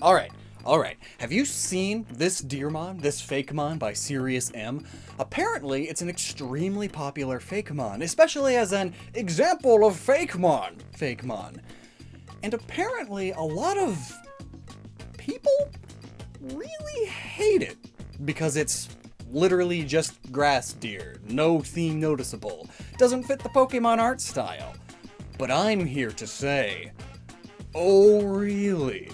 Alright. Have you seen this Deermon, this Fakemon by Serious M? Apparently, it's an extremely popular Fakemon, especially as an example of Fakemon. And apparently, a lot of people really hate it because it's literally just grass deer, no theme noticeable, doesn't fit the Pokemon art style. But I'm here to say, oh really?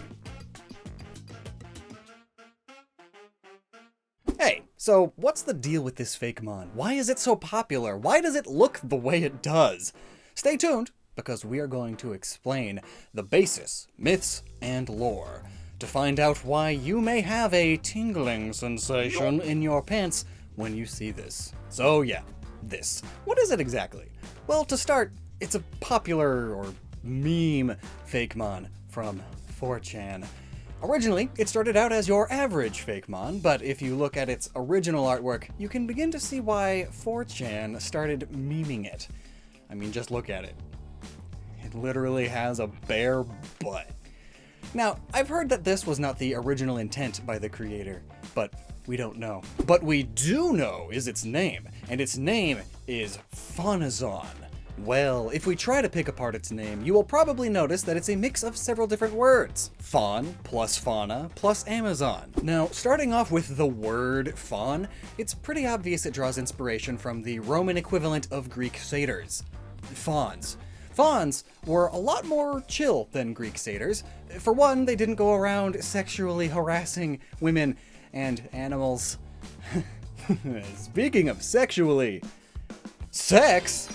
Hey, so what's the deal with this Fakemon? Why is it so popular? Why does it look the way it does? Stay tuned, because we are going to explain the basis, myths, and lore to find out why you may have a tingling sensation in your pants when you see this. So yeah, this. What is it exactly? Well, to start, it's a popular or meme Fakemon from 4chan. Originally, it started out as your average Fakemon, but if you look at its original artwork, you can begin to see why 4chan started memeing it. I mean, just look at it. It literally has a bare butt. Now, I've heard that this was not the original intent by the creator, but we don't know. But we do know is its name, and its name is Faunazon. Well, if we try to pick apart its name, you will probably notice that it's a mix of several different words. Faun plus fauna plus Amazon. Now, starting off with the word faun, it's pretty obvious it draws inspiration from the Roman equivalent of Greek satyrs. Fauns. Fauns were a lot more chill than Greek satyrs. For one, they didn't go around sexually harassing women and animals. Speaking of sexually, sex?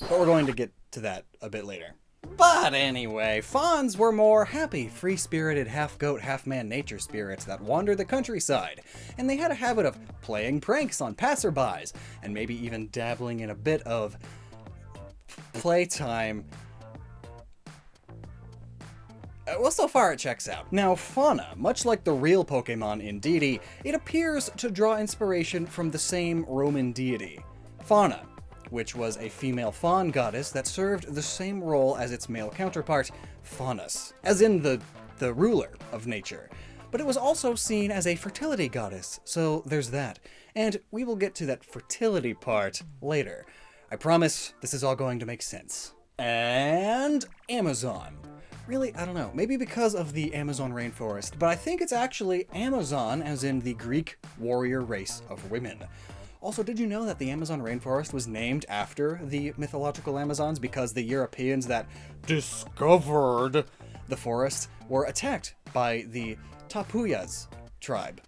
But we're going to get to that a bit later. But anyway, fauns were more happy, free-spirited, half-goat, half-man nature spirits that wandered the countryside, and they had a habit of playing pranks on passerbys, and maybe even dabbling in a bit of playtime. Well, so far it checks out. Now, Fauna, much like the real Pokemon in Deity, it appears to draw inspiration from the same Roman deity, Fauna, which was a female faun goddess that served the same role as its male counterpart, Faunus, as in the ruler of nature. But it was also seen as a fertility goddess, so there's that. And we will get to that fertility part later. I promise this is all going to make sense. And Amazon. Really, I don't know, maybe because of the Amazon rainforest, but I think it's actually Amazon as in the Greek warrior race of women. Also, did you know that the Amazon rainforest was named after the mythological Amazons because the Europeans that discovered the forest were attacked by the Tapuyas tribe,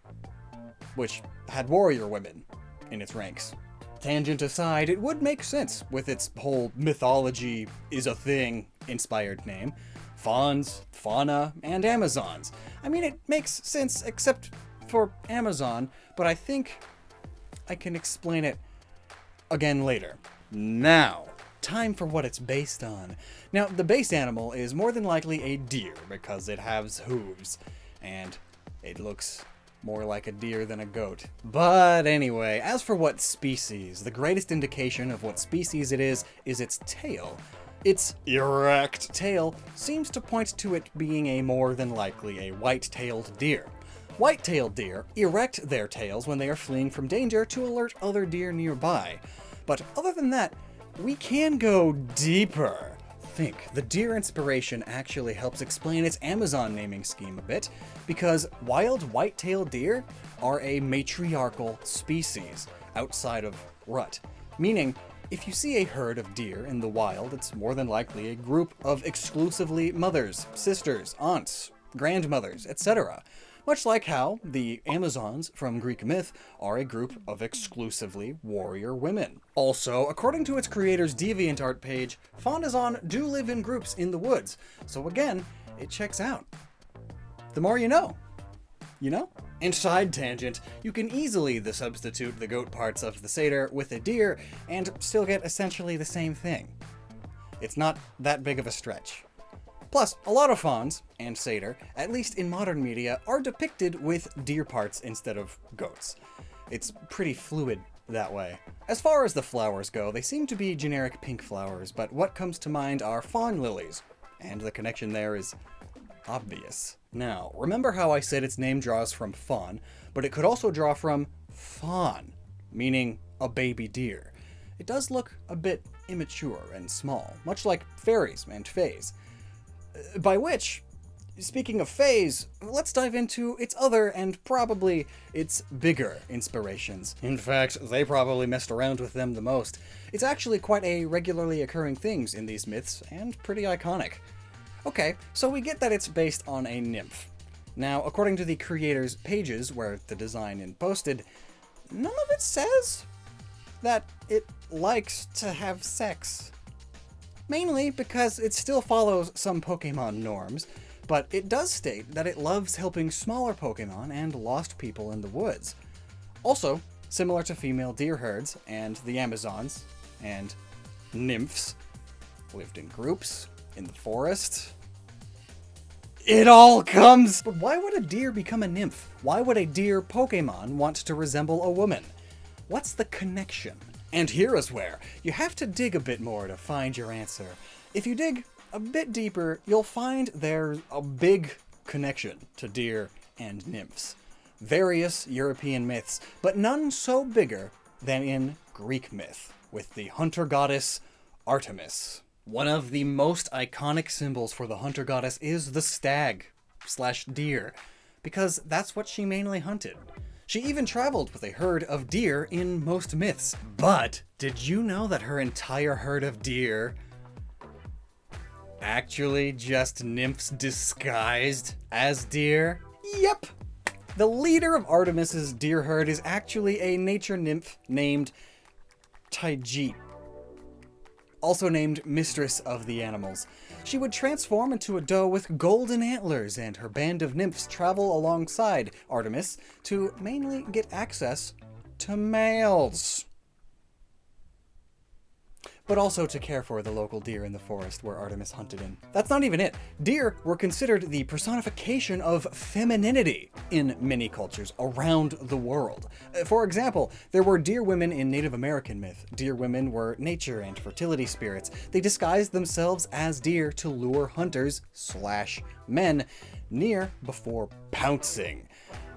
which had warrior women in its ranks. Tangent aside, it would make sense with its whole mythology is a thing inspired name. Fauns, fauna, and Amazons. I mean, it makes sense except for Amazon, but I think I can explain it again later. Now, time for what it's based on. Now, the base animal is more than likely a deer because it has hooves, and it looks more like a deer than a goat. But anyway, as for what species, the greatest indication of what species it is its tail. Its erect tail seems to point to it being a more than likely a white-tailed deer. White-tailed deer erect their tails when they are fleeing from danger to alert other deer nearby. But other than that, we can go deeper. Think, the deer inspiration actually helps explain its Amazon naming scheme a bit, because wild white-tailed deer are a matriarchal species outside of rut, meaning if you see a herd of deer in the wild, it's more than likely a group of exclusively mothers, sisters, aunts, grandmothers, etc. Much like how the Amazons from Greek myth are a group of exclusively warrior women. Also, according to its creator's DeviantArt page, Faunazon do live in groups in the woods, so again, it checks out. The more you know. You know? And side tangent, you can easily substitute the goat parts of the satyr with a deer and still get essentially the same thing. It's not that big of a stretch. Plus, a lot of fauns, and satyr, at least in modern media, are depicted with deer parts instead of goats. It's pretty fluid that way. As far as the flowers go, they seem to be generic pink flowers, but what comes to mind are fawn lilies, and the connection there is obvious. Now, remember how I said its name draws from fawn, but it could also draw from fawn, meaning a baby deer. It does look a bit immature and small, much like fairies and fays. By which, speaking of fays, let's dive into its other and probably its bigger inspirations. In fact, they probably messed around with them the most. It's actually quite a regularly occurring thing in these myths, and pretty iconic. Okay, so we get that it's based on a nymph. Now, according to the creator's pages, where the design is posted, none of it says that it likes to have sex. Mainly because it still follows some Pokemon norms, but it does state that it loves helping smaller Pokemon and lost people in the woods. Also, similar to female deer herds and the Amazons and nymphs, lived in groups, in the forest. It all comes! But why would a deer become a nymph? Why would a deer Pokemon want to resemble a woman? What's the connection? And here is where you have to dig a bit more to find your answer. If you dig a bit deeper, you'll find there's a big connection to deer and nymphs. Various European myths, but none so bigger than in Greek myth, with the hunter goddess Artemis. One of the most iconic symbols for the hunter goddess is the stag/deer, because that's what she mainly hunted. She even traveled with a herd of deer in most myths. But did you know that her entire herd of deer actually just nymphs disguised as deer? Yep! The leader of Artemis's deer herd is actually a nature nymph named Taijit, also named Mistress of the Animals. She would transform into a doe with golden antlers, and her band of nymphs travel alongside Artemis to mainly get access to males, but also to care for the local deer in the forest where Artemis hunted in. That's not even it. Deer were considered the personification of femininity in many cultures around the world. For example, there were deer women in Native American myth. Deer women were nature and fertility spirits. They disguised themselves as deer to lure hunters/men near before pouncing.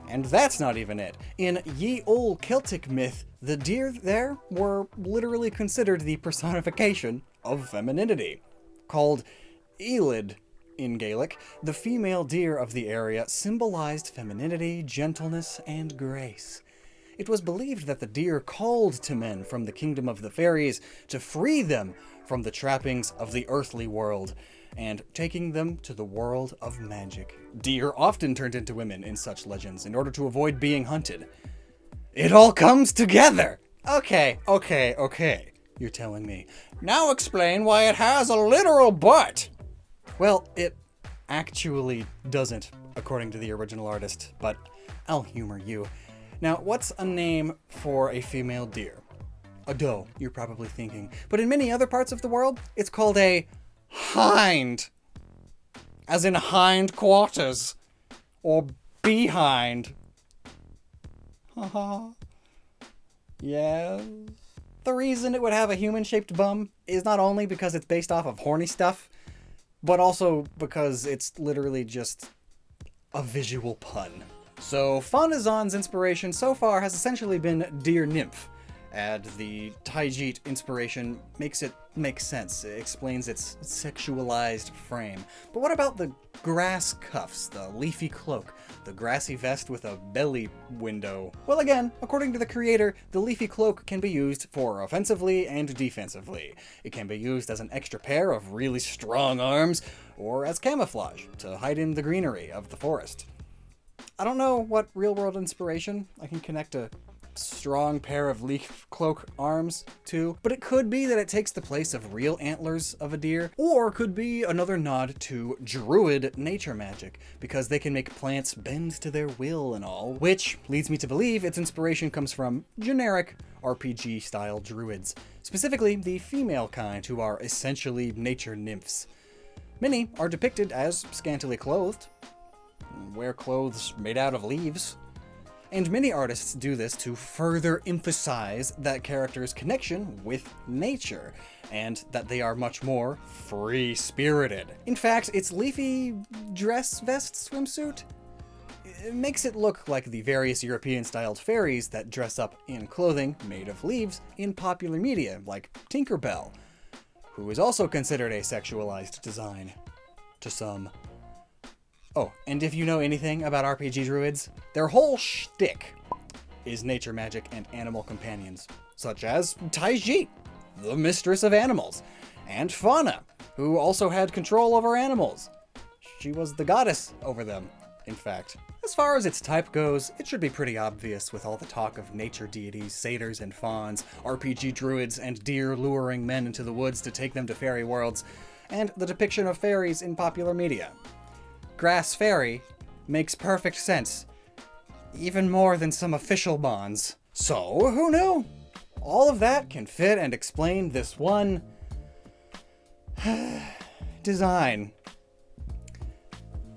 And that's not even it. In ye olde Celtic myth, the deer there were literally considered the personification of femininity. Called Elid in Gaelic, the female deer of the area symbolized femininity, gentleness, and grace. It was believed that the deer called to men from the kingdom of the fairies to free them from the trappings of the earthly world, and taking them to the world of magic. Deer often turned into women in such legends in order to avoid being hunted. It all comes together! Okay. You're telling me. Now explain why it has a literal butt! Well, it actually doesn't, according to the original artist, but I'll humor you. Now, what's a name for a female deer? A doe, you're probably thinking. But in many other parts of the world, it's called a hind. As in hind quarters. Or behind. Haha. Yeah. The reason it would have a human-shaped bum is not only because it's based off of horny stuff, but also because it's literally just a visual pun. So Faunazon's inspiration so far has essentially been deer nymph. And the Taijit inspiration makes it make sense. It explains its sexualized frame. But what about the grass cuffs, the leafy cloak, the grassy vest with a belly window? Well, again, according to the creator, the leafy cloak can be used for offensively and defensively. It can be used as an extra pair of really strong arms, or as camouflage to hide in the greenery of the forest. I don't know what real-world inspiration I can connect a strong pair of leaf cloak arms to, but it could be that it takes the place of real antlers of a deer, or could be another nod to druid nature magic, because they can make plants bend to their will and all, which leads me to believe its inspiration comes from generic RPG-style druids, specifically the female kind, who are essentially nature nymphs. Many are depicted as scantily clothed, wear clothes made out of leaves. And many artists do this to further emphasize that character's connection with nature, and that they are much more free-spirited. In fact, its leafy dress vest swimsuit makes it look like the various European-styled fairies that dress up in clothing made of leaves in popular media, like Tinkerbell, who is also considered a sexualized design to some. Oh, and if you know anything about RPG druids, their whole shtick is nature magic and animal companions, such as Taiji, the mistress of animals, and Fauna, who also had control over animals. She was the goddess over them, in fact. As far as its type goes, it should be pretty obvious with all the talk of nature deities, satyrs and fauns, RPG druids, and deer luring men into the woods to take them to fairy worlds, and the depiction of fairies in popular media. Grass fairy makes perfect sense, even more than some official bonds. So, who knew? All of that can fit and explain this one design.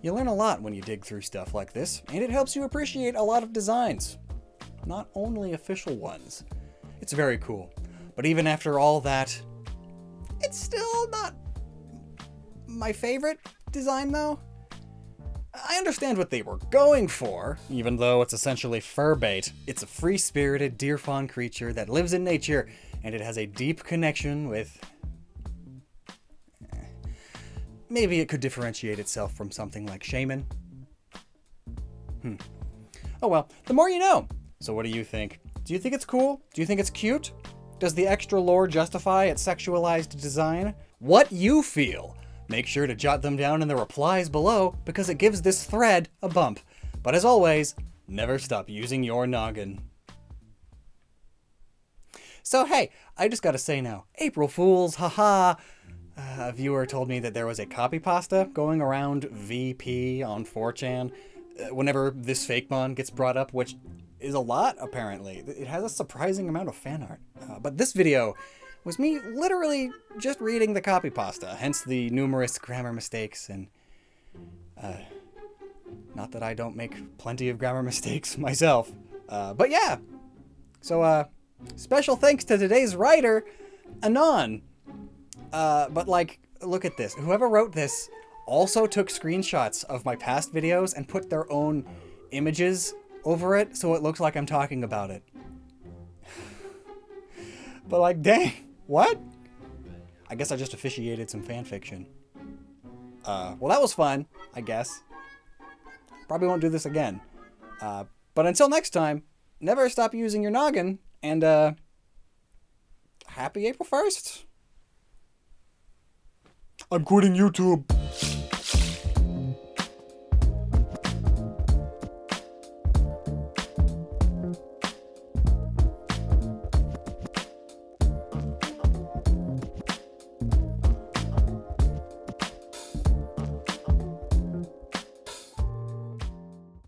You learn a lot when you dig through stuff like this, and it helps you appreciate a lot of designs, not only official ones. It's very cool. But even after all that, it's still not my favorite design, though. I understand what they were going for, even though it's essentially fur bait. It's a free-spirited deer fawn creature that lives in nature, and it has a deep connection with... Maybe it could differentiate itself from something like Shaman. Oh well, the more you know. So what do you think? Do you think it's cool? Do you think it's cute? Does the extra lore justify its sexualized design? What you feel? Make sure to jot them down in the replies below, because it gives this thread a bump. But as always, never stop using your noggin. So hey, I just gotta say now, April Fools, haha! A viewer told me that there was a copy pasta going around VP on 4chan whenever this Fakemon gets brought up, which is a lot, apparently. It has a surprising amount of fan art. But this video was me literally just reading the copy pasta, hence the numerous grammar mistakes, and not that I don't make plenty of grammar mistakes myself. But yeah, so special thanks to today's writer, Anon. But like, look at this. Whoever wrote this also took screenshots of my past videos and put their own images over it so it looks like I'm talking about it. But like, dang, what? I guess I just officiated some fan fiction. Well, that was fun, I guess. Probably won't do this again. But until next time, never stop using your noggin, and happy April 1st. I'm quitting YouTube.